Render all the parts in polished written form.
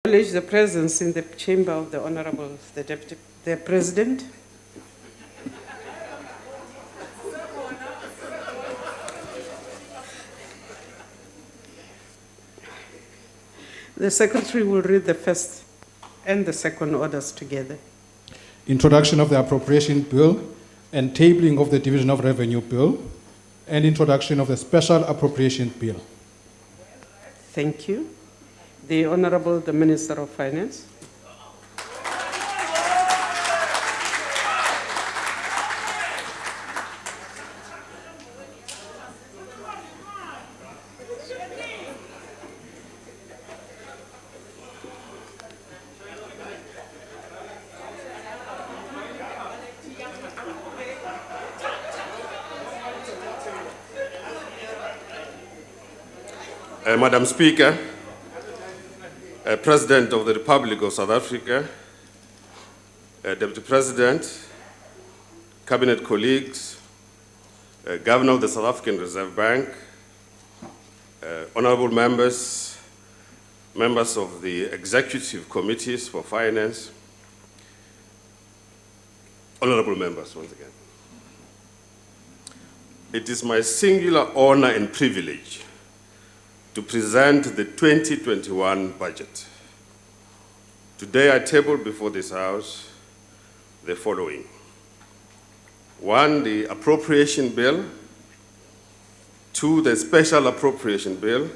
Acknowledge the presence in the chamber of the Honorable the President. The Secretary will read the first and the second orders together. Introduction of the Appropriation Bill and tabling of the Division of Revenue Bill and introduction of the Special Appropriation Bill. Thank you. The Honorable the Minister of Finance. Madam Speaker, President of the Republic of South Africa, Deputy President, Cabinet colleagues, Governor of the South African Reserve Bank, honorable members, members of the executive committees for finance, honorable members once again. It is my singular honor and privilege to present the 2021 budget. Today I table before this House the following. 1, the Appropriation Bill. 2, the Special Appropriation Bill.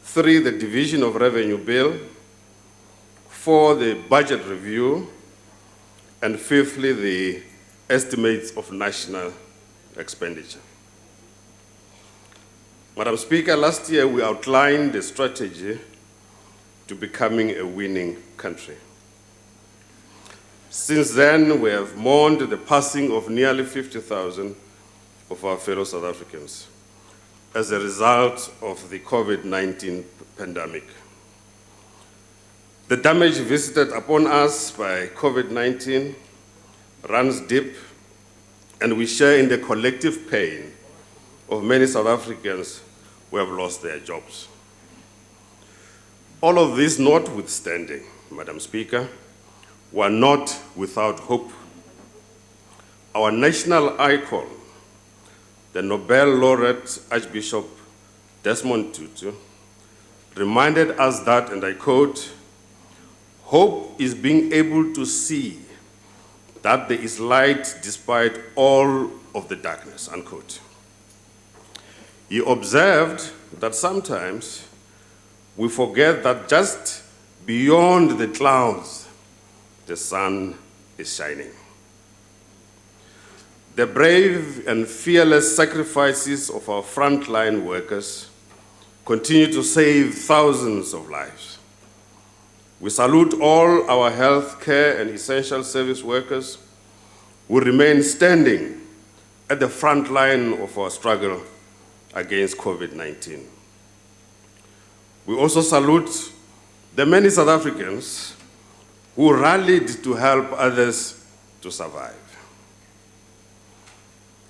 3, the Division of Revenue Bill. 4, the Budget Review. And 5thly, the Estimates of National Expenditure. Madam Speaker, last year we outlined the strategy to becoming a winning country. Since then, we have mourned the passing of nearly 50,000 of our fellow South Africans as a result of the COVID-19 pandemic. The damage visited upon us by COVID-19 runs deep, and we share in the collective pain of many South Africans who have lost their jobs. All of this notwithstanding, Madam Speaker, we are not without hope. Our national icon, the Nobel laureate Archbishop Desmond Tutu, reminded us that, and I quote, "Hope is being able to see that there is light despite all of the darkness," unquote. He observed that sometimes we forget that just beyond the clouds, the sun is shining. The brave and fearless sacrifices of our frontline workers continue to save thousands of lives. We salute all our health care and essential service workers who remain standing at the front line of our struggle against COVID-19. We also salute the many South Africans who rallied to help others to survive.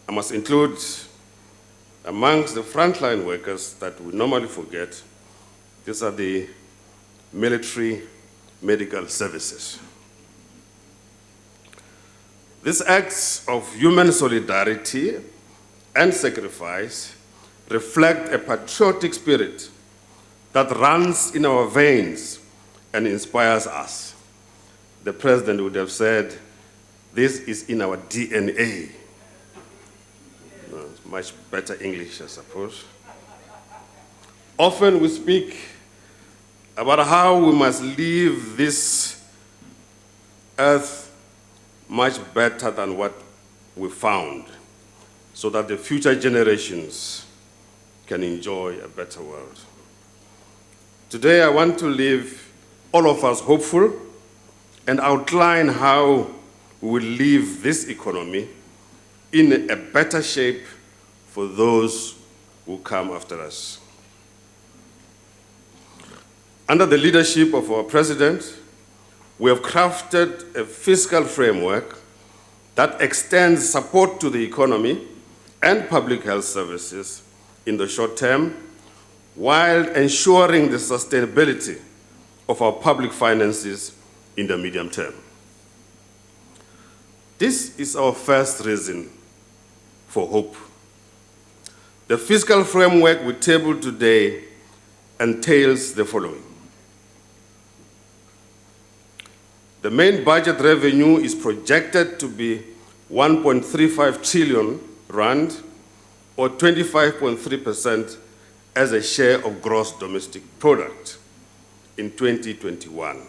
I must include amongst the frontline workers that we normally forget, these are the military medical services. These acts of human solidarity and sacrifice reflect a patriotic spirit that runs in our veins and inspires us. The President would have said, this is in our DNA. Much better English, I suppose. Often we speak about how we must leave this earth much better than what we found, so that the future generations can enjoy a better world. Today, I want to leave all of us hopeful and outline how we will leave this economy in a better shape for those who come after us. Under the leadership of our President, we have crafted a fiscal framework that extends support to the economy and public health services in the short term, while ensuring the sustainability of our public finances in the medium term. This is our first reason for hope. The fiscal framework we table today entails the following. The main budget revenue is projected to be 1.35 trillion rand, or 25.3% as a share of gross domestic product in 2021.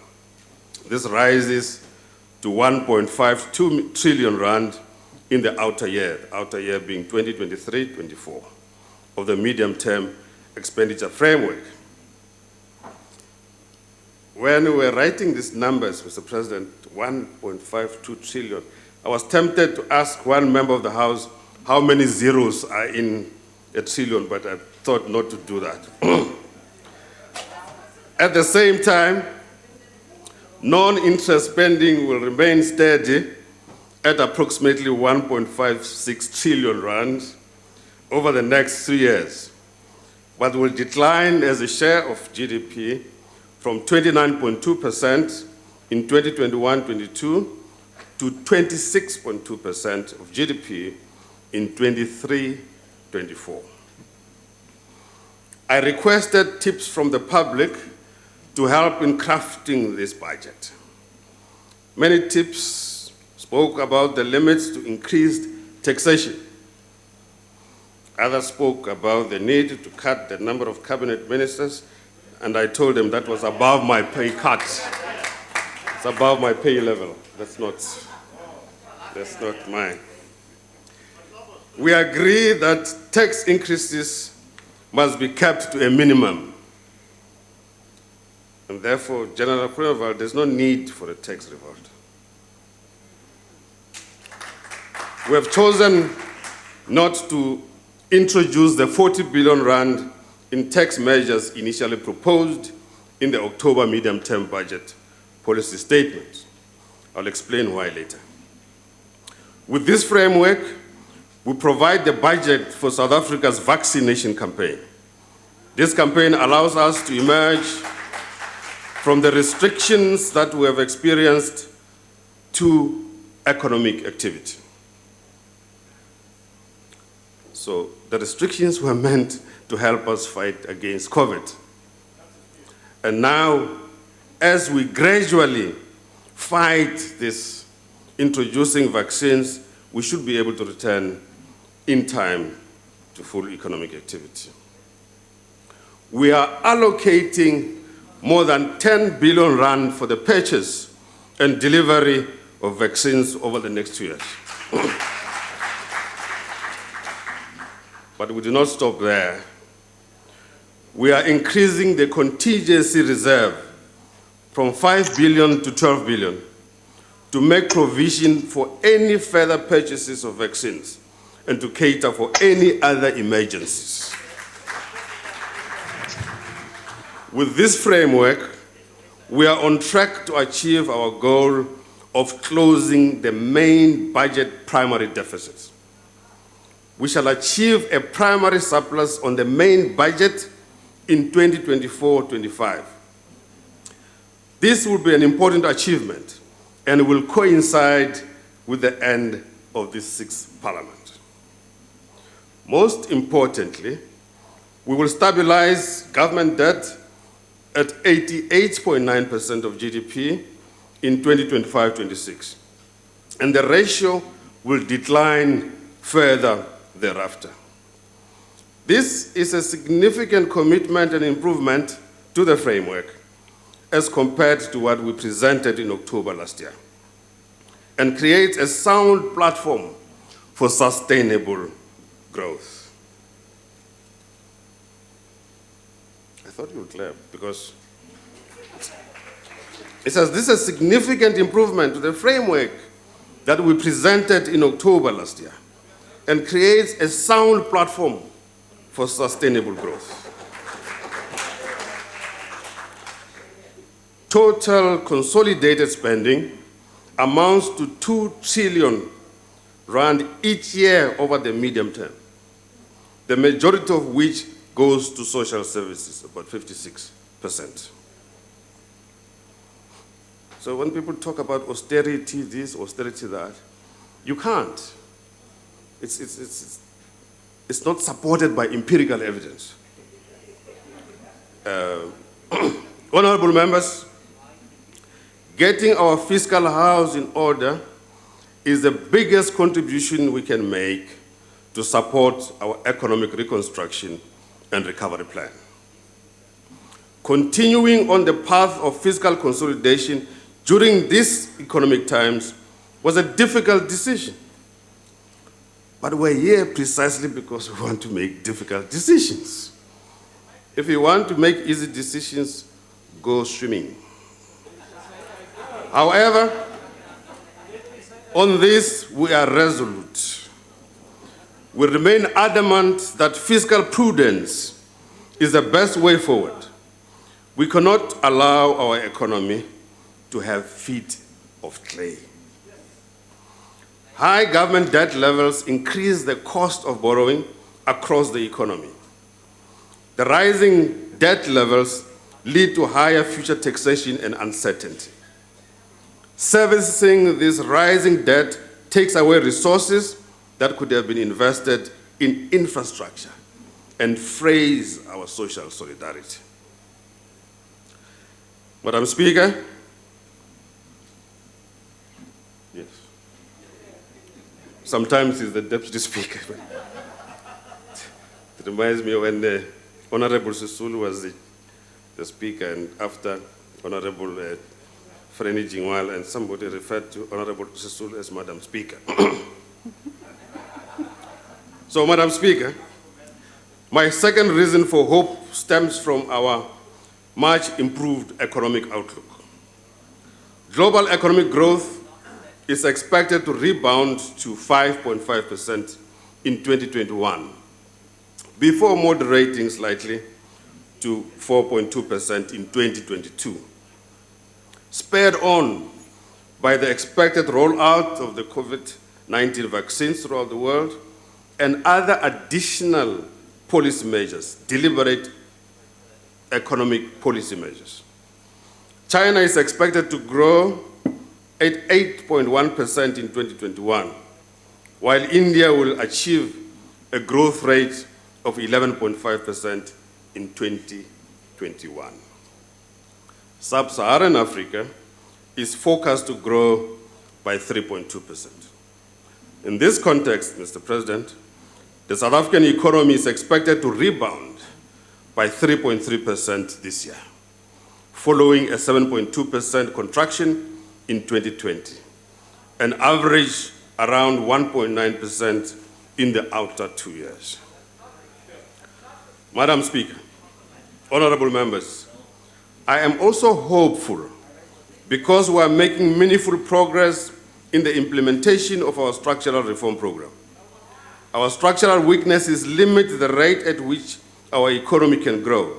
This rises to 1.52 trillion rand in the outer year being 2023-24 of the medium-term expenditure framework. When we were writing these numbers, Mr. President, 1.52 trillion, I was tempted to ask one member of the House how many zeros are in a trillion, but I thought not to do that. At the same time, non-interest spending will remain steady at approximately 1.56 trillion rand over the next 3 years, but will decline as a share of GDP from 29.2% in 2021-22 to 26.2% of GDP in 23-24. I requested tips from the public to help in crafting this budget. Many tips spoke about the limits to increased taxation. Others spoke about the need to cut the number of cabinet ministers, and I told them that was above my pay cut. It's above my pay level. That's not mine. We agree that tax increases must be kept to a minimum. And therefore, General Approval, there's no need for a tax revolt. We have chosen not to introduce the 40 billion rand in tax measures initially proposed in the October medium-term budget policy statement. I'll explain why later. With this framework, we provide the budget for South Africa's vaccination campaign. This campaign allows us to emerge from the restrictions that we have experienced to economic activity. So the restrictions were meant to help us fight against COVID. And now, as we gradually fight this, introducing vaccines, we should be able to return in time to full economic activity. We are allocating more than 10 billion rand for the purchase and delivery of vaccines over the next 2 years. But we do not stop there. We are increasing the contingency reserve from 5 billion to 12 billion to make provision for any further purchases of vaccines and to cater for any other emergencies. With this framework, we are on track to achieve our goal of closing the main budget primary deficits. We shall achieve a primary surplus on the main budget in 2024-25. This will be an important achievement and will coincide with the end of this sixth parliament. Most importantly, we will stabilize government debt at 88.9% of GDP in 2025-26, and the ratio will decline further thereafter. This is a significant commitment and improvement to the framework as compared to what we presented in October last year, and creates a sound platform for sustainable growth. I thought you would clap because it says this is a significant improvement to the framework that we presented in October last year and creates a sound platform for sustainable growth. Total consolidated spending amounts to 2 trillion rand each year over the medium term, the majority of which goes to social services, about 56%. So when people talk about austerity this, austerity that, you can't. It's not supported by empirical evidence. Honorable members, getting our fiscal house in order is the biggest contribution we can make to support our economic reconstruction and recovery plan. Continuing on the path of fiscal consolidation during these economic times was a difficult decision. But we're here precisely because we want to make difficult decisions. If you want to make easy decisions, go swimming. However, on this, we are resolute. We remain adamant that fiscal prudence is the best way forward. We cannot allow our economy to have feet of clay. High government debt levels increase the cost of borrowing across the economy. The rising debt levels lead to higher future taxation and uncertainty. Servicing this rising debt takes away resources that could have been invested in infrastructure and frays our social solidarity. Madam Speaker, yes, sometimes it's the Deputy Speaker. It reminds me of when the Honorable Sisulu was the Speaker, and after Honorable Freni Jingwal, and somebody referred to Honorable Sisulu as Madam Speaker. So, Madam Speaker, my second reason for hope stems from our much improved economic outlook. Global economic growth is expected to rebound to 5.5% in 2021, before moderating slightly to 4.2% in 2022. Spurred on by the expected rollout of the COVID-19 vaccines throughout the world and other additional policy measures, deliberate economic policy measures. China is expected to grow at 8.1% in 2021, while India will achieve a growth rate of 11.5% in 2021. Sub-Saharan Africa is forecast to grow by 3.2%. In this context, Mr. President, the South African economy is expected to rebound by 3.3% this year, following a 7.2% contraction in 2020, and average around 1.9% in the outer 2 years. Madam Speaker, honorable members, I am also hopeful because we are making meaningful progress in the implementation of our structural reform program. Our structural weaknesses limit the rate at which our economy can grow.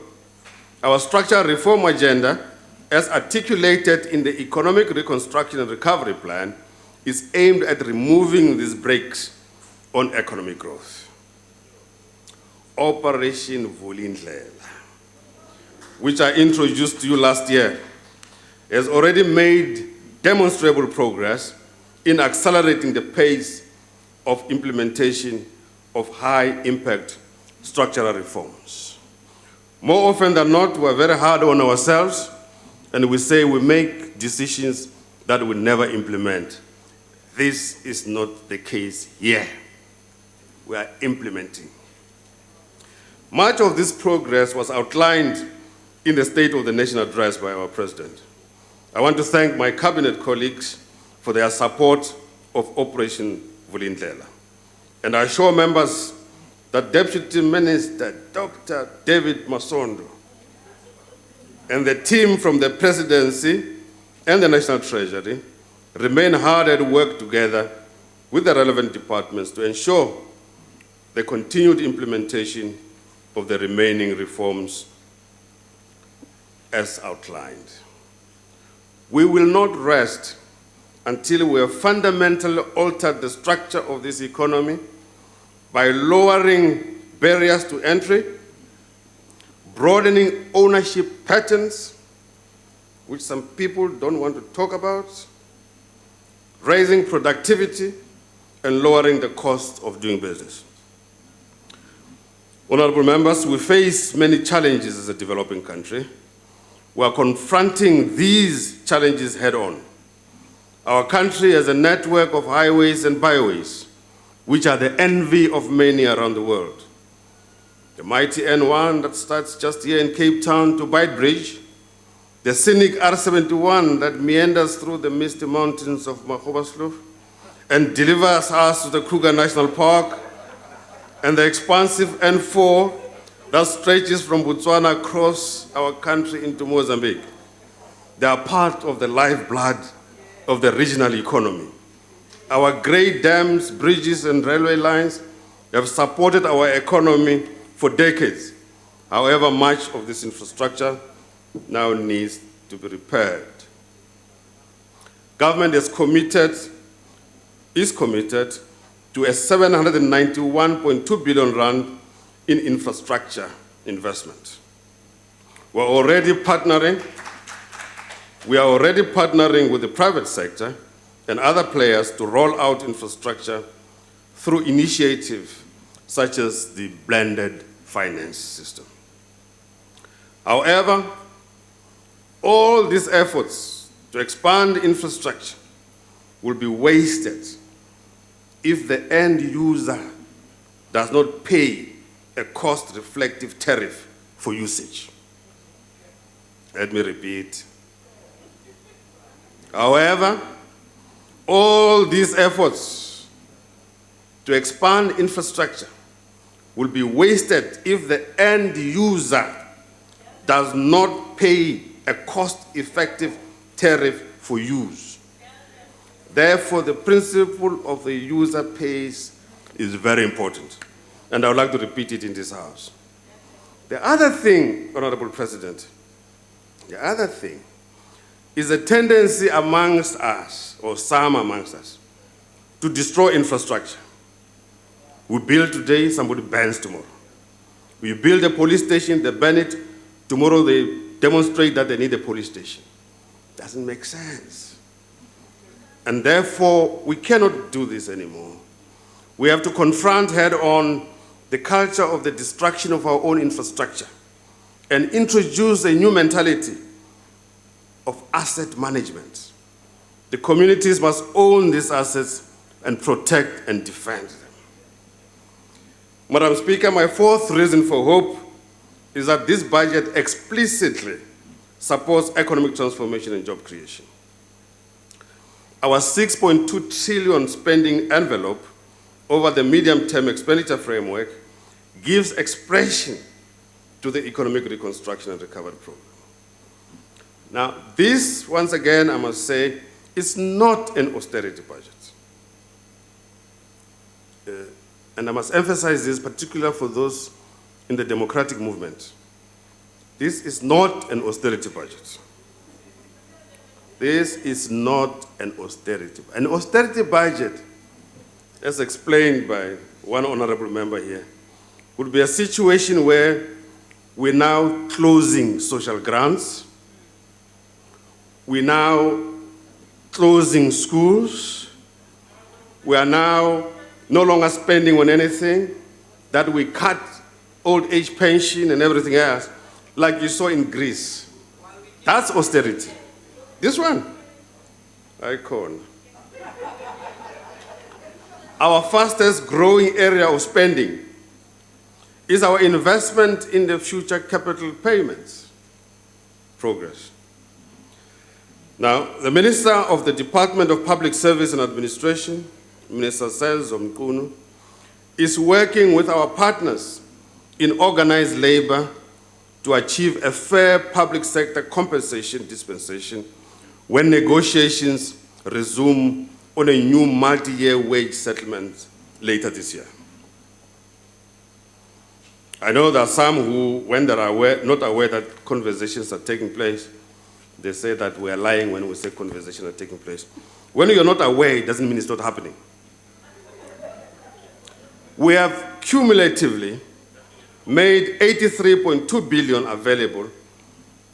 Our structural reform agenda, as articulated in the Economic Reconstruction and Recovery Plan, is aimed at removing these brakes on economic growth. Operation Vulindlela, which I introduced to you last year, has already made demonstrable progress in accelerating the pace of implementation of high-impact structural reforms. More often than not, we're very hard on ourselves, and we say we make decisions that we never implement. This is not the case here. We are implementing. Much of this progress was outlined in the State of the Nation address by our President. I want to thank my cabinet colleagues for their support of Operation Vulindlela. And I assure members that Deputy Minister Dr. David Masondo and the team from the Presidency and the National Treasury remain hard at work together with the relevant departments to ensure the continued implementation of the remaining reforms as outlined. We will not rest until we have fundamentally altered the structure of this economy by lowering barriers to entry, broadening ownership patterns, which some people don't want to talk about, raising productivity, and lowering the cost of doing business. Honorable members, we face many challenges as a developing country. We are confronting these challenges head-on. Our country has a network of highways and byways, which are the envy of many around the world. The mighty N1 that starts just here in Cape Town to Beitbridge, the scenic R71 that meanders through the misty mountains of Mahobaslof and delivers us to the Kruger National Park, and the expansive N4 that stretches from Botswana across our country into Mozambique. They are part of the lifeblood of the regional economy. Our great dams, bridges, and railway lines have supported our economy for decades. However, much of this infrastructure now needs to be repaired. Government is committed to a 791.2 billion rand in infrastructure investment. We are already partnering with the private sector and other players to roll out infrastructure through initiatives such as the blended finance system. However, all these efforts to expand infrastructure will be wasted if the end user does not pay a cost-reflective tariff for usage. Let me repeat. However, all these efforts to expand infrastructure will be wasted if the end user does not pay a cost-effective tariff for use. Therefore, the principle of the user pays is very important, and I would like to repeat it in this House. The other thing, Honorable President, is a tendency amongst us, or some amongst us, to destroy infrastructure. We build today, somebody bans tomorrow. We build a police station, they ban it, tomorrow they demonstrate that they need a police station. Doesn't make sense. And therefore, we cannot do this anymore. We have to confront head-on the culture of the destruction of our own infrastructure and introduce a new mentality of asset management. The communities must own these assets and protect and defend them. Madam Speaker, my fourth reason for hope is that this budget explicitly supports economic transformation and job creation. Our 6.2 trillion spending envelope over the medium-term expenditure framework gives expression to the economic reconstruction and recovery program. Now, this, once again, I must say, is not an austerity budget. And I must emphasize this, particularly for those in the democratic movement. This is not an austerity budget. This is not an austerity. An austerity budget, as explained by one honorable member here, would be a situation where we're now closing social grants, we're now closing schools, we are now no longer spending on anything, that we cut old age pension and everything else, like you saw in Greece. That's austerity. This one, icon. Our fastest growing area of spending is our investment in the future capital payments progress. Now, the Minister of the Department of Public Service and Administration, Minister Celso Mkunu, is working with our partners in organized labor to achieve a fair public sector compensation dispensation when negotiations resume on a new multi-year wage settlement later this year. I know there are some who, when they're not aware that conversations are taking place, they say that we are lying when we say conversations are taking place. When you're not aware, it doesn't mean it's not happening. We have cumulatively made 83.2 billion available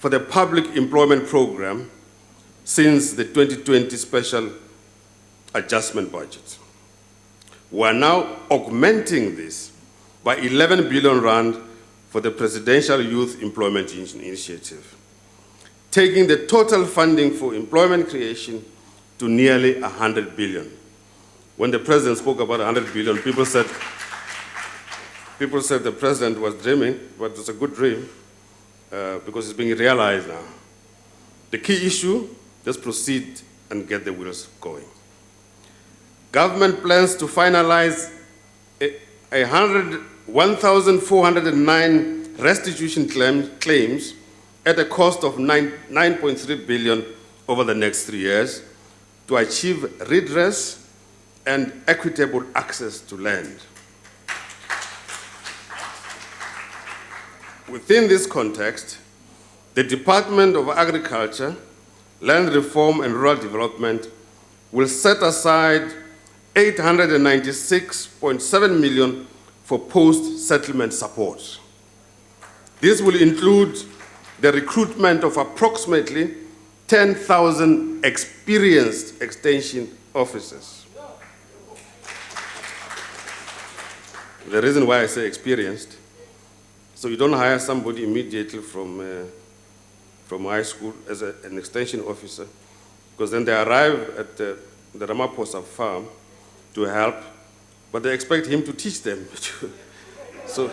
for the public employment program since the 2020 special adjustment budget. We are now augmenting this by 11 billion rand for the Presidential Youth Employment Initiative, taking the total funding for employment creation to nearly 100 billion. When the president spoke about 100 billion, people said the president was dreaming, but it's a good dream because it's being realized now. The key issue, let's proceed and get the wheels going. Government plans to finalize 1,409 restitution claims at a cost of 9.3 billion over the next 3 years to achieve redress and equitable access to land. Within this context, the Department of Agriculture, Land Reform and Rural Development will set aside 896.7 million for post-settlement support. This will include the recruitment of approximately 10,000 experienced extension officers. The reason why I say experienced, so you don't hire somebody immediately from high school as an extension officer, because then they arrive at the Ramaphosa farm to help, but they expect him to teach them. So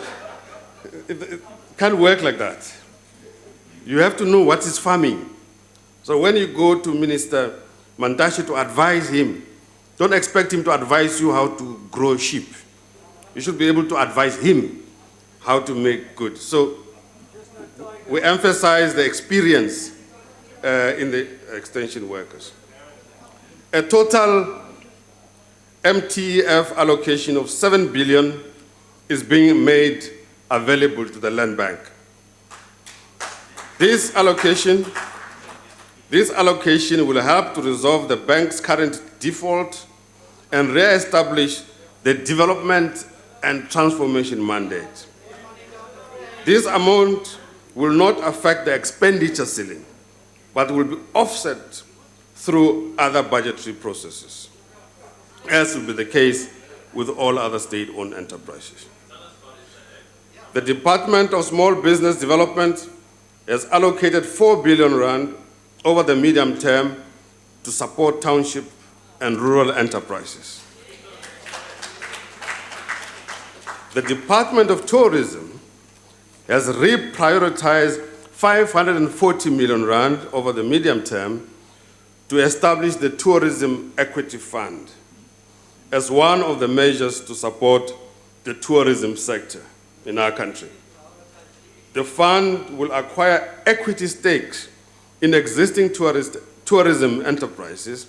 it can't work like that. You have to know what is farming. So when you go to Minister Mantashe to advise him, don't expect him to advise you how to grow sheep. You should be able to advise him how to make good. So we emphasize the experience in the extension workers. A total MTEF allocation of 7 billion is being made available to the Land Bank. This allocation will help to resolve the bank's current default and re-establish the development and transformation mandate. This amount will not affect the expenditure ceiling, but will be offset through other budgetary processes, as will be the case with all other state-owned enterprises. The Department of Small Business Development has allocated 4 billion rand over the medium term to support township and rural enterprises. The Department of Tourism has reprioritized 540 million rand over the medium term to establish the Tourism Equity Fund as one of the measures to support the tourism sector in our country. The fund will acquire equity stakes in existing tourism enterprises,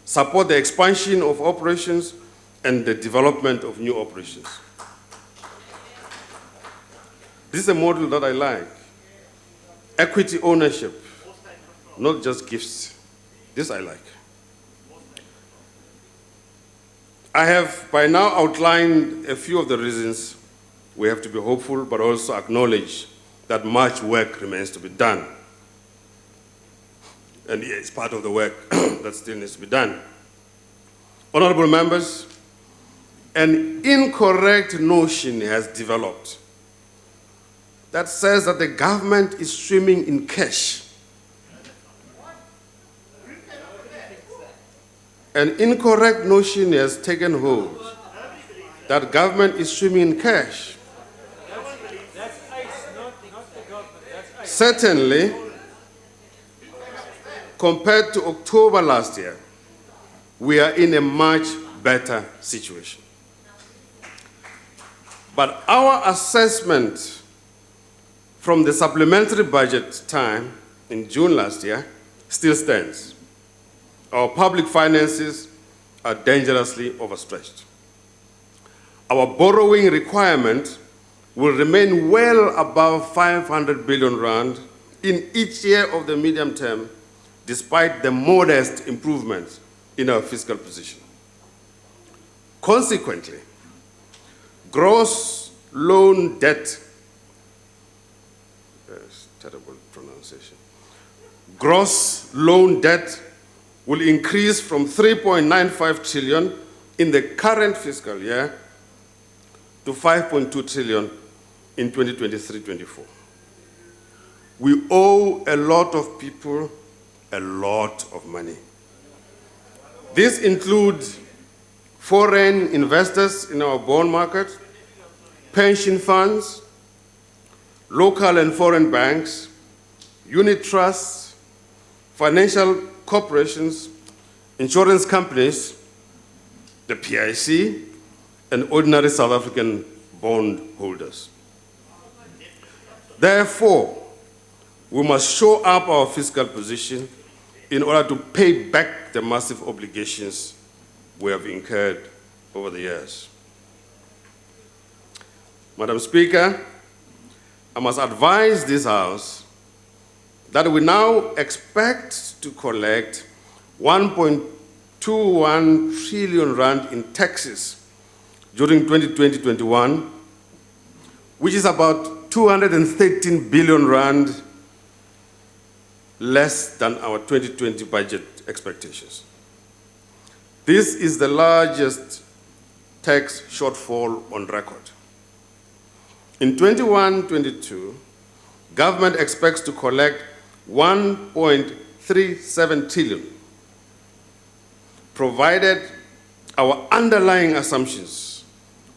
support the expansion of operations, and the development of new operations. This is a model that I like. Equity ownership, not just gifts. This I like. I have by now outlined a few of the reasons we have to be hopeful, but also acknowledge that much work remains to be done. And it's part of the work that still needs to be done. Honorable members, an incorrect notion has developed that says that the government is swimming in cash. An incorrect notion has taken hold that government is swimming in cash. Certainly, compared to October last year, we are in a much better situation. But our assessment from the supplementary budget time in June last year still stands. Our public finances are dangerously overstretched. Our borrowing requirement will remain well above 500 billion rand in each year of the medium term, despite the modest improvements in our fiscal position. Consequently, gross loan debt terrible pronunciation. Gross loan debt will increase from 3.95 trillion in the current fiscal year to 5.2 trillion in 2023-24. We owe a lot of people a lot of money. This includes foreign investors in our bond market, pension funds, local and foreign banks, unit trusts, financial corporations, insurance companies, the PIC, and ordinary South African bond holders. Therefore, we must shore up our fiscal position in order to pay back the massive obligations we have incurred over the years. Madam Speaker, I must advise this House that we now expect to collect 1.21 trillion rand in taxes during 2020-21, which is about 213 billion rand less than our 2020 budget expectations. This is the largest tax shortfall on record. In 21-22, government expects to collect 1.37 trillion, provided our underlying assumptions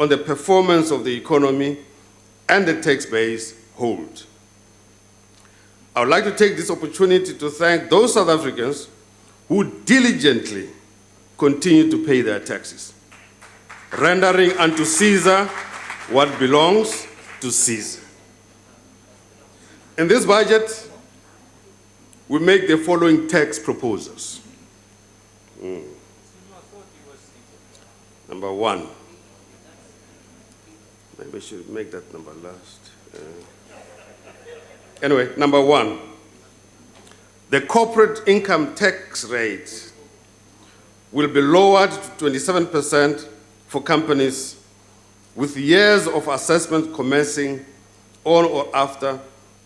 on the performance of the economy and the tax base hold. I would like to take this opportunity to thank those South Africans who diligently continue to pay their taxes, rendering unto Caesar what belongs to Caesar. In this budget, we make the following tax proposals. Number one, maybe I should make that number last. Anyway, number one, the corporate income tax rate will be lowered to 27% for companies with years of assessment commencing on or after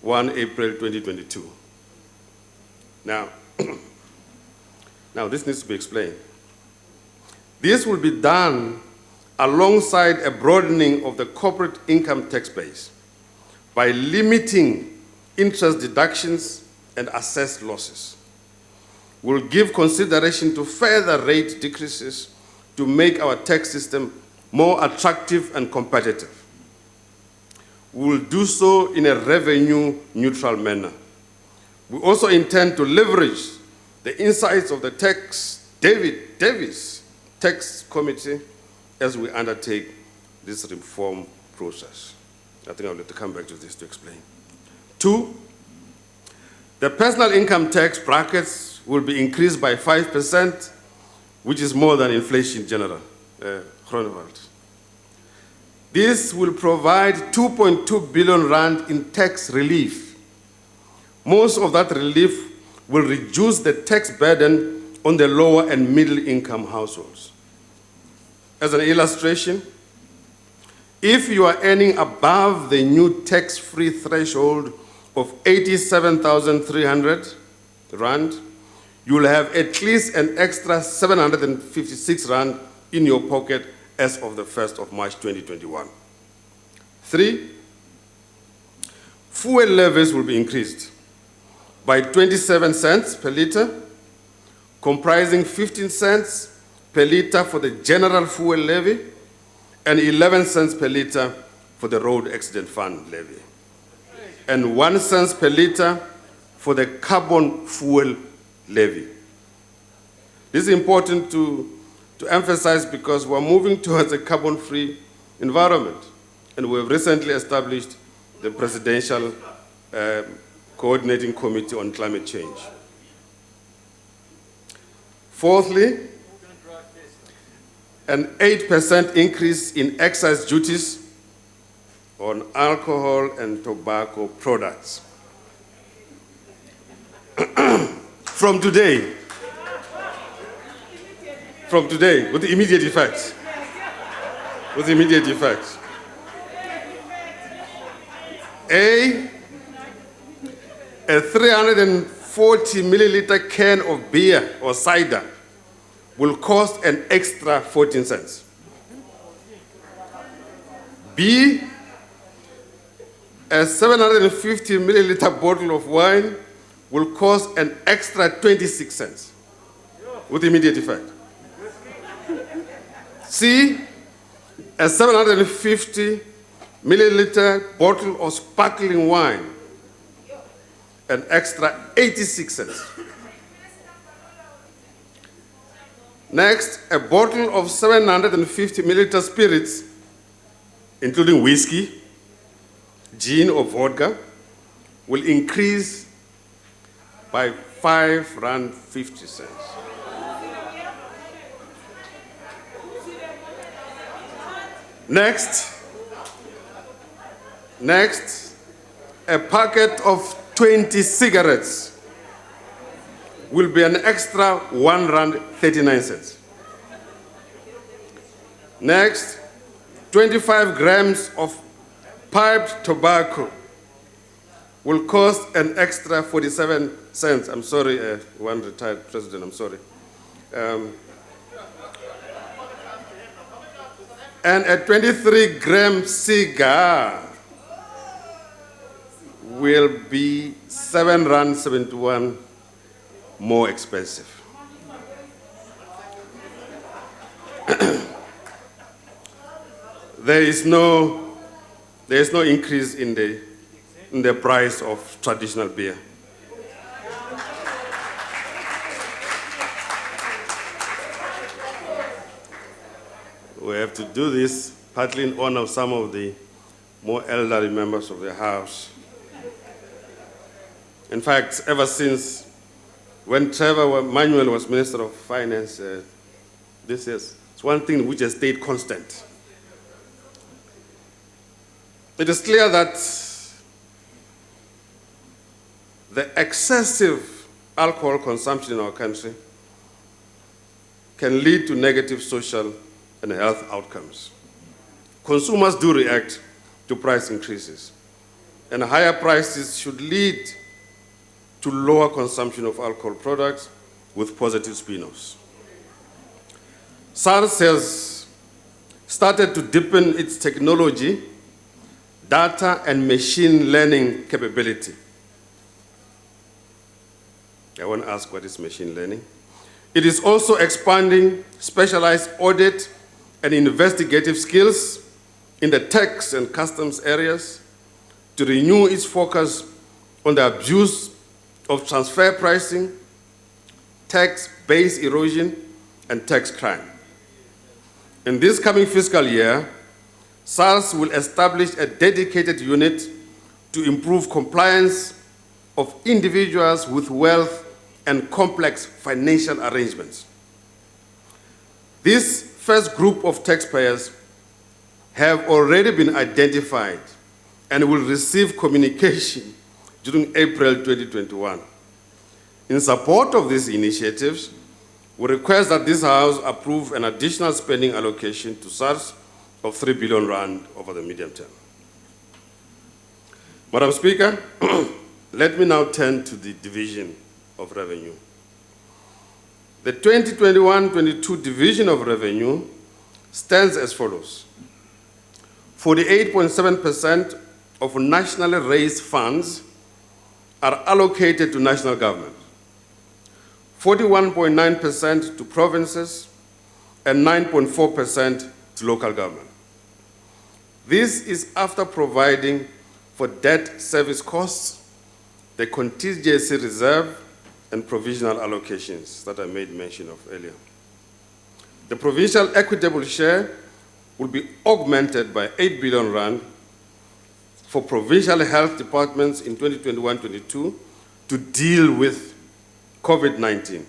1 April 2022. Now, this needs to be explained. This will be done alongside a broadening of the corporate income tax base by limiting interest deductions and assessed losses. We'll give consideration to further rate decreases to make our tax system more attractive and competitive. We will do so in a revenue-neutral manner. We also intend to leverage the insights of the Davis Tax Committee as we undertake this reform process. I think I'll have to come back to this to explain. Two, the personal income tax brackets will be increased by 5%, which is more than inflation in general. Groenewald. This will provide 2.2 billion rand in tax relief. Most of that relief will reduce the tax burden on the lower and middle income households. As an illustration, if you are earning above the new tax-free threshold of 87,300 rand, you will have at least an extra 756 rand in your pocket as of the 1st of March 2021. Three, fuel levies will be increased by 27 cents per litre, comprising 15 cents per litre for the general fuel levy and 11 cents per litre for the road accident fund levy, and 1 cent per litre for the carbon fuel levy. This is important to emphasize because we're moving towards a carbon-free environment, and we have recently established the Presidential Coordinating Committee on Climate Change. Fourthly, an 8% increase in excise duties on alcohol and tobacco products. From today, with immediate effect. With immediate effect. A 340 milliliter can of beer or cider will cost an extra 14 cents. B, a 750 milliliter bottle of wine will cost an extra 26 cents with immediate effect. C, a 750 milliliter bottle of sparkling wine, an extra 86 cents. Next, a bottle of 750 milliliter spirits, including whiskey, gin or vodka, will increase by R5.50. Next, a packet of 20 cigarettes will be an extra R1.39. Next, 25 grams of piped tobacco will cost an extra 47 cents. I'm sorry, one retired president, I'm sorry. And a 23-gram cigar will be R7.71 more expensive. There is no increase in the price of traditional beer. We have to do this partly in honor of some of the more elderly members of the House. In fact, ever since when Trevor Manuel was Minister of Finance, this is one thing which has stayed constant. It is clear that the excessive alcohol consumption in our country can lead to negative social and health outcomes. Consumers do react to price increases, and higher prices should lead to lower consumption of alcohol products with positive spin-offs. SARS has started to deepen its technology, data, and machine learning capability. I want to ask, what is machine learning? It is also expanding specialized audit and investigative skills in the tax and customs areas to renew its focus on the abuse of transfer pricing, tax base erosion, and tax crime. In this coming fiscal year, SARS will establish a dedicated unit to improve compliance of individuals with wealth and complex financial arrangements. This first group of taxpayers have already been identified and will receive communication during April 2021. In support of these initiatives, we request that this House approve an additional spending allocation to SARS of R3 billion over the medium term. Madam Speaker, let me now turn to the division of revenue. The 2021-22 division of revenue stands as follows. 48.7% of nationally raised funds are allocated to national government, 41.9% to provinces, and 9.4% to local government. This is after providing for debt service costs, the contingency reserve, and provisional allocations that I made mention of earlier. The provincial equitable share will be augmented by R8 billion for provincial health departments in 2021-22 to deal with COVID-19.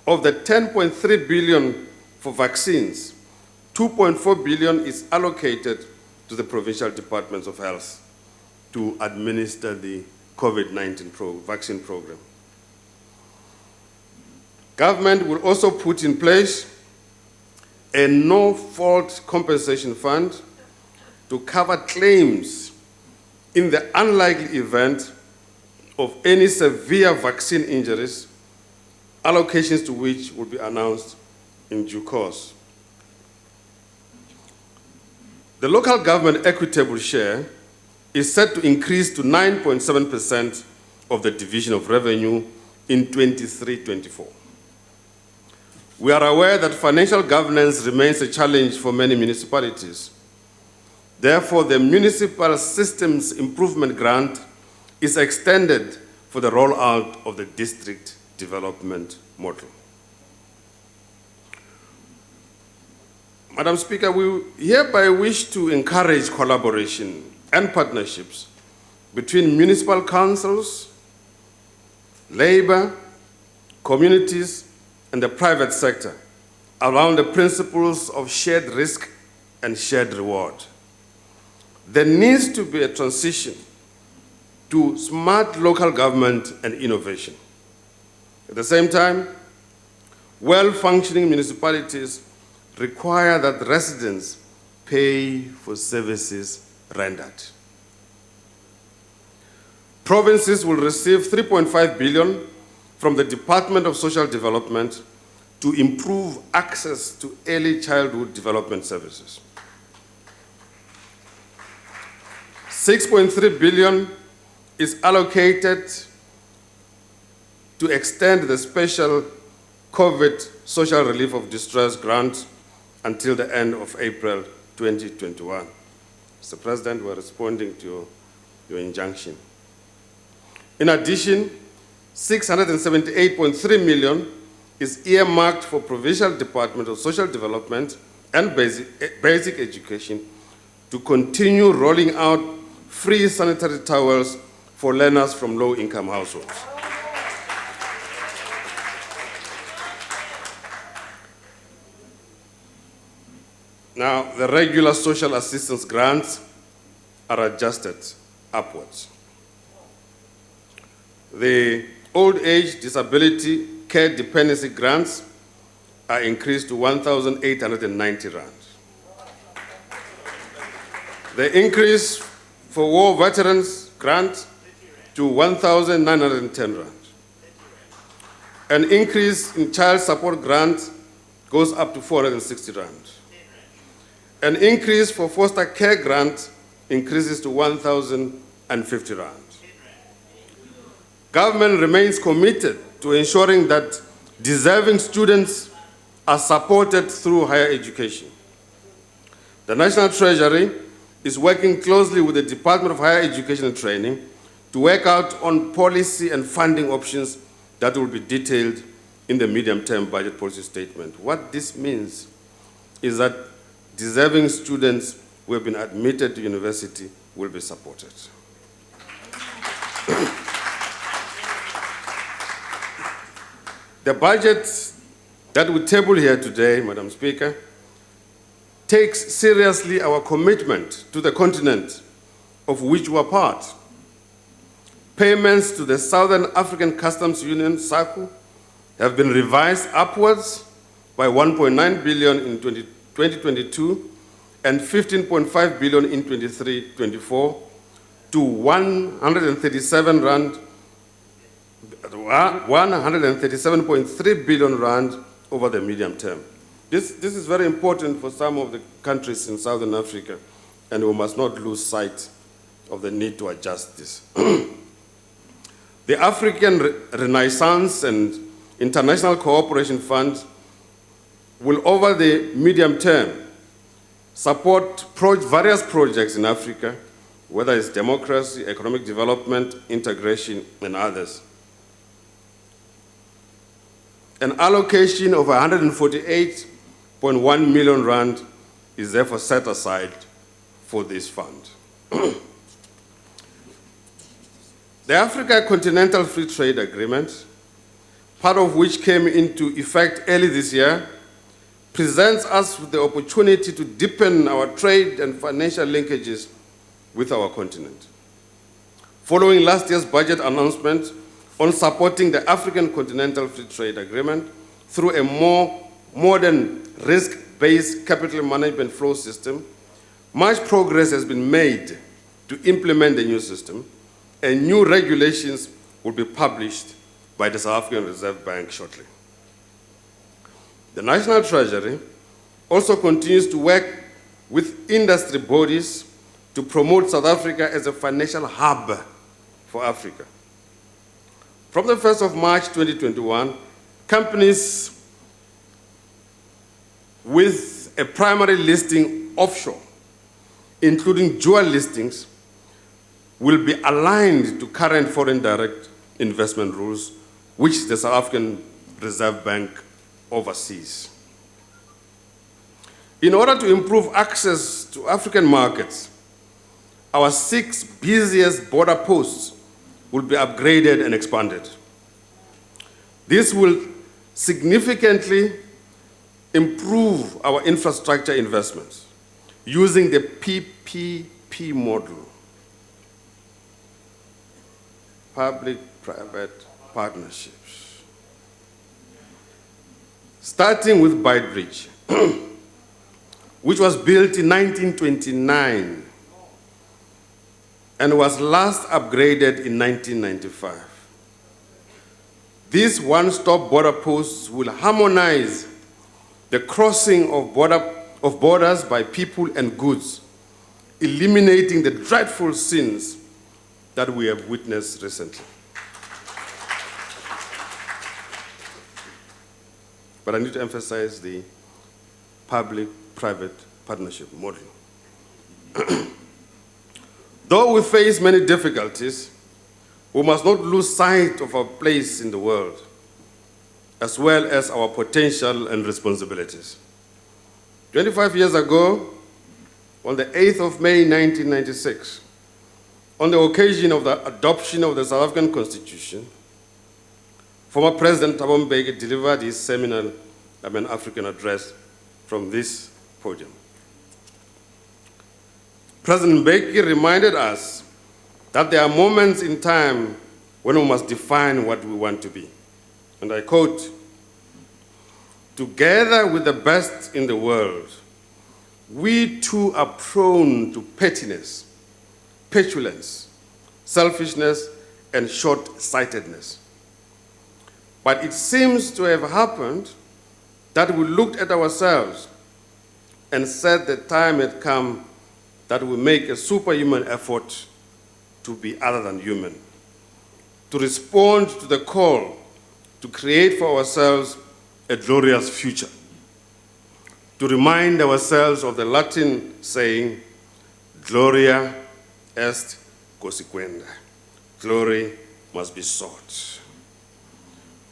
Of the 10.3 billion for vaccines, 2.4 billion is allocated to the provincial departments of health to administer the COVID-19 vaccine program. Government will also put in place a no-fault compensation fund to cover claims in the unlikely event of any severe vaccine injuries, allocations to which will be announced in due course. The local government equitable share is set to increase to 9.7% of the division of revenue in 23-24. We are aware that financial governance remains a challenge for many municipalities. Therefore, the Municipal Systems Improvement Grant is extended for the rollout of the district development model. Madam Speaker, we hereby wish to encourage collaboration and partnerships between municipal councils, labor, communities, and the private sector around the principles of shared risk and shared reward. There needs to be a transition to smart local government and innovation. At the same time, well-functioning municipalities require that residents pay for services rendered. Provinces will receive 3.5 billion from the Department of Social Development to improve access to early childhood development services. 6.3 billion is allocated to extend the special COVID Social Relief of Distress grant until the end of April 2021. Mr. President, we're responding to your injunction. In addition, 678.3 million is earmarked for Provincial Department of Social Development and Basic Education to continue rolling out free sanitary towels for learners from low-income households. Now, the regular social assistance grants are adjusted upwards. The old age disability care dependency grants are increased to 1,890 rand. The increase for war veterans grant to 1,910 rand. An increase in child support grant goes up to 460 rand. An increase for foster care grant increases to 1,050 rand. Government remains committed to ensuring that deserving students are supported through higher education. The National Treasury is working closely with the Department of Higher Education and Training to work out on policy and funding options that will be detailed in the medium-term budget policy statement. What this means is that deserving students who have been admitted to university will be supported. The budget that we table here today, Madam Speaker, takes seriously our commitment to the continent of which we are part. Payments to the Southern African Customs Union, SACU, have been revised upwards by 1.9 billion in 2022 and 15.5 billion in 23-24 to 137.3 billion rand over the medium term. This is very important for some of the countries in Southern Africa, and we must not lose sight of the need to adjust this. The African Renaissance and International Cooperation Fund will, over the medium term, support various projects in Africa, whether it's democracy, economic development, integration, and others. An allocation of 148.1 million rand is therefore set aside for this fund. The Africa Continental Free Trade Agreement, part of which came into effect early this year, presents us with the opportunity to deepen our trade and financial linkages with our continent. Following last year's budget announcement on supporting the African Continental Free Trade Agreement through a more modern risk-based capital management flow system, much progress has been made to implement the new system, and new regulations will be published by the South African Reserve Bank shortly. The National Treasury also continues to work with industry bodies to promote South Africa as a financial hub for Africa. From the 1st of March 2021, companies with a primary listing offshore, including dual listings, will be aligned to current foreign direct investment rules, which the South African Reserve Bank oversees. In order to improve access to African markets, our 6 busiest border posts will be upgraded and expanded. This will significantly improve our infrastructure investments using the PPP model, public-private partnerships. Starting with Beitbridge, which was built in 1929 and was last upgraded in 1995. These one-stop border posts will harmonize the crossing of borders by people and goods, eliminating the dreadful sins that we have witnessed recently. But I need to emphasize the public-private partnership model. Though we face many difficulties, we must not lose sight of our place in the world, as well as our potential and responsibilities. 25 years ago, on the 8th of May 1996, on the occasion of the adoption of the South African Constitution, former President Tito Mboweni delivered his seminal African address from this podium. President Mboweni reminded us that there are moments in time when we must define what we want to be. And I quote, "Together with the best in the world, we too are prone to pettiness, petulance, selfishness, and short-sightedness. But it seems to have happened that we looked at ourselves and said the time had come that we make a superhuman effort to be other than human, to respond to the call to create for ourselves a glorious future, to remind ourselves of the Latin saying, gloria est consequenda, glory must be sought."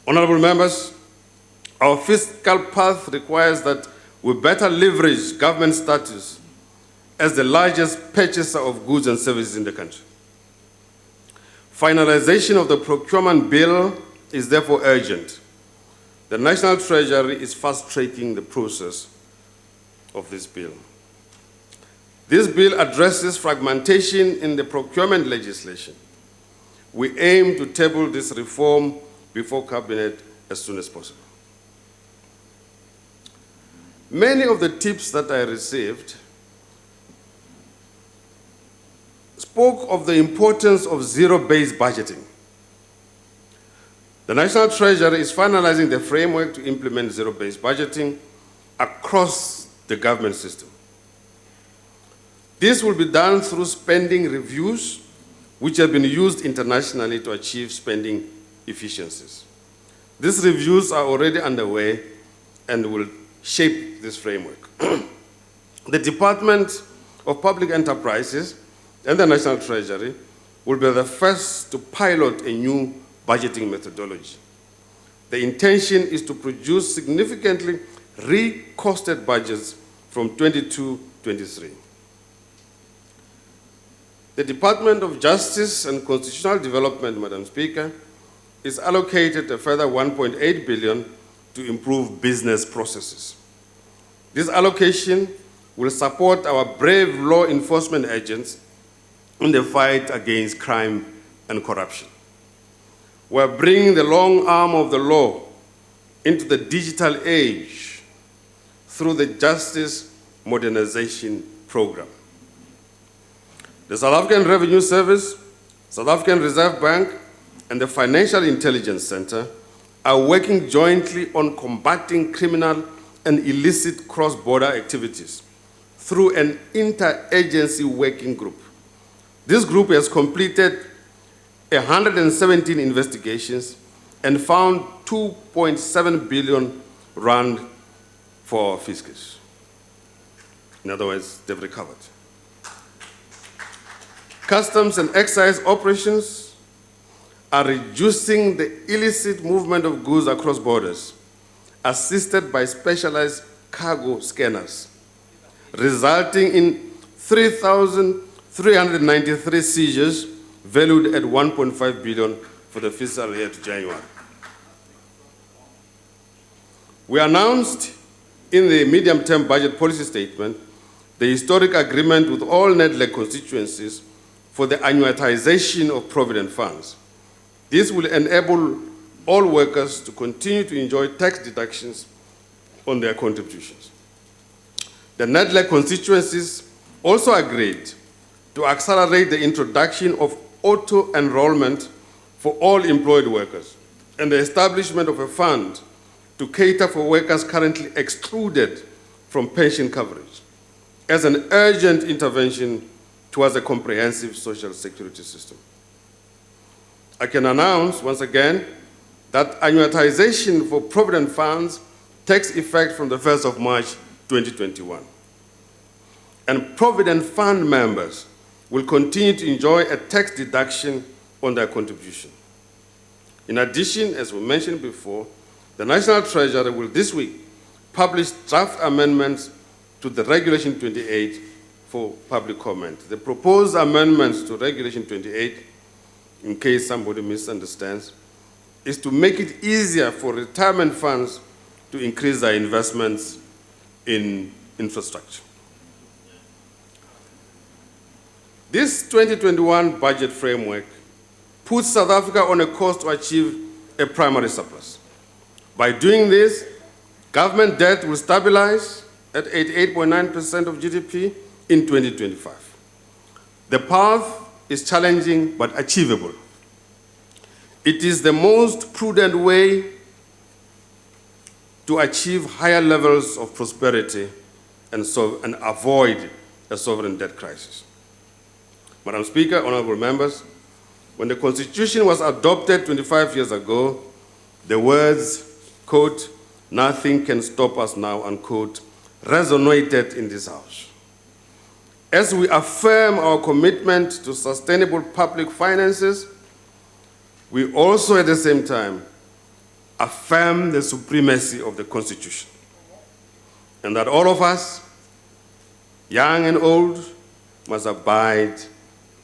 Honorable members, our fiscal path requires that we better leverage government status as the largest purchaser of goods and services in the country. Finalization of the procurement bill is therefore urgent. The National Treasury is fast-tracking the process of this bill. This bill addresses fragmentation in the procurement legislation. We aim to table this reform before Cabinet as soon as possible. Many of the tips that I received spoke of the importance of zero-based budgeting. The National Treasury is finalizing the framework to implement zero-based budgeting across the government system. This will be done through spending reviews, which have been used internationally to achieve spending efficiencies. These reviews are already underway and will shape this framework. The Department of Public Enterprises and the National Treasury will be the first to pilot a new budgeting methodology. The intention is to produce significantly recosted budgets from 22-23. The Department of Justice and Constitutional Development, Madam Speaker, is allocated a further 1.8 billion to improve business processes. This allocation will support our brave law enforcement agents in the fight against crime and corruption. We're bringing the long arm of the law into the digital age through the Justice Modernization Program. The South African Revenue Service, South African Reserve Bank, and the Financial Intelligence Center are working jointly on combating criminal and illicit cross-border activities through an interagency working group. This group has completed 117 investigations and found 2.7 billion rand for fiscus. In other words, they've recovered. Customs and excise operations are reducing the illicit movement of goods across borders, assisted by specialized cargo scanners, resulting in 3,393 seizures valued at 1.5 billion for the fiscal year to January. We announced in the medium-term budget policy statement the historic agreement with all NEDLEC constituencies for the annuitization of provident funds. This will enable all workers to continue to enjoy tax deductions on their contributions. The NEDLEC constituencies also agreed to accelerate the introduction of auto-enrollment for all employed workers and the establishment of a fund to cater for workers currently excluded from pension coverage as an urgent intervention towards a comprehensive social security system. I can announce once again that annuitization for provident funds takes effect from the 1st of March 2021. And provident fund members will continue to enjoy a tax deduction on their contribution. In addition, as we mentioned before, the National Treasury will this week publish draft amendments to the Regulation 28 for public comment. The proposed amendments to Regulation 28, in case somebody misunderstands, is to make it easier for retirement funds to increase their investments in infrastructure. This 2021 budget framework puts South Africa on a course to achieve a primary surplus. By doing this, government debt will stabilize at 88.9% of GDP in 2025. The path is challenging but achievable. It is the most prudent way to achieve higher levels of prosperity and avoid a sovereign debt crisis. Madam Speaker, honorable members, when the Constitution was adopted 25 years ago, the words, quote, "Nothing can stop us now," unquote, resonated in this House. As we affirm our commitment to sustainable public finances, we also at the same time affirm the supremacy of the Constitution, and that all of us, young and old, must abide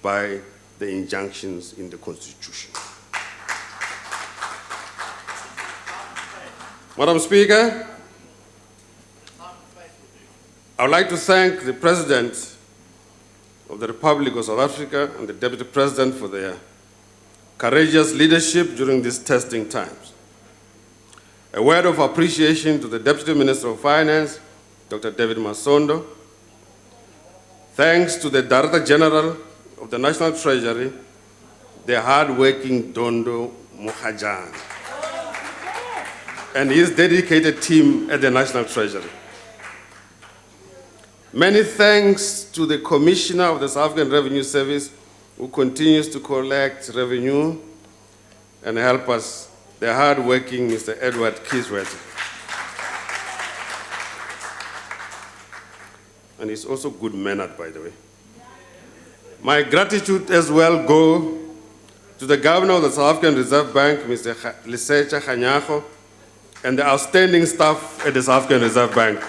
by the injunctions in the Constitution. Madam Speaker, I would like to thank the President of the Republic of South Africa and the Deputy President for their courageous leadership during these testing times. A word of appreciation to the Deputy Minister of Finance, Dr. David Masondo. Thanks to the Director General of the National Treasury, the hard-working Dondo Mohajan, and his dedicated team at the National Treasury. Many thanks to the Commissioner of the South African Revenue Service, who continues to collect revenue and help us, the hard-working Mr. Edward Kiswet. And he's also good-mannered, by the way. My gratitude as well go to the Governor of the South African Reserve Bank, Mr. Lisecha Kganyago, and the outstanding staff at the South African Reserve Bank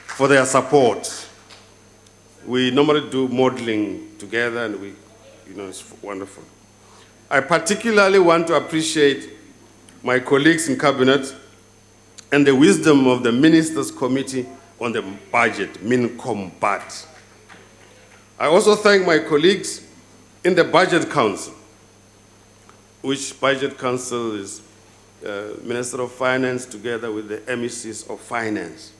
for their support. We normally do modeling together, and it's wonderful. I particularly want to appreciate my colleagues in Cabinet and the wisdom of the Ministers' Committee on the Budget, MINCOMBAT. I also thank my colleagues in the Budget Council, which Budget Council is Minister of Finance together with the MECs of Finance.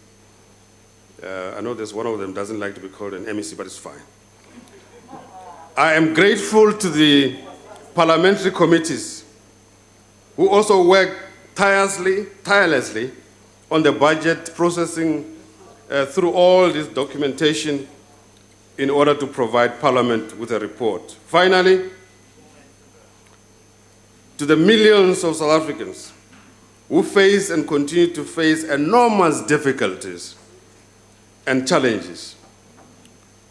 I know there's one of them doesn't like to be called an MEC, but it's fine. I am grateful to the parliamentary committees who also worked tirelessly on the budget processing through all this documentation in order to provide Parliament with a report. Finally, to the millions of South Africans who face and continue to face enormous difficulties and challenges,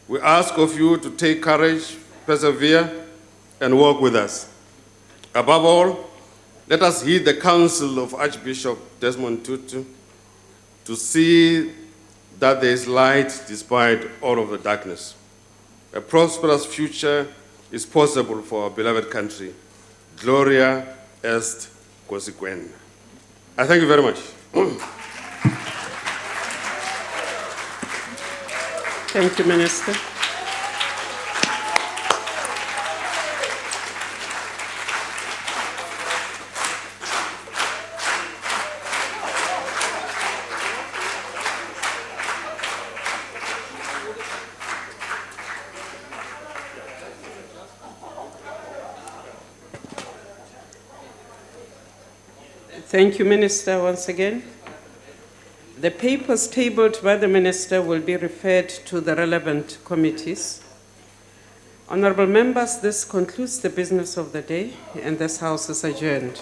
we ask of you to take courage, persevere, and work with us. Above all, let us heed the counsel of Archbishop Desmond Tutu to see that there is light despite all of the darkness. A prosperous future is possible for our beloved country. Gloria est consequent. I thank you very much. Thank you, Minister. Thank you, Minister, once again. The papers tabled by the Minister will be referred to the relevant committees. Honorable members, this concludes the business of the day, and this House is adjourned.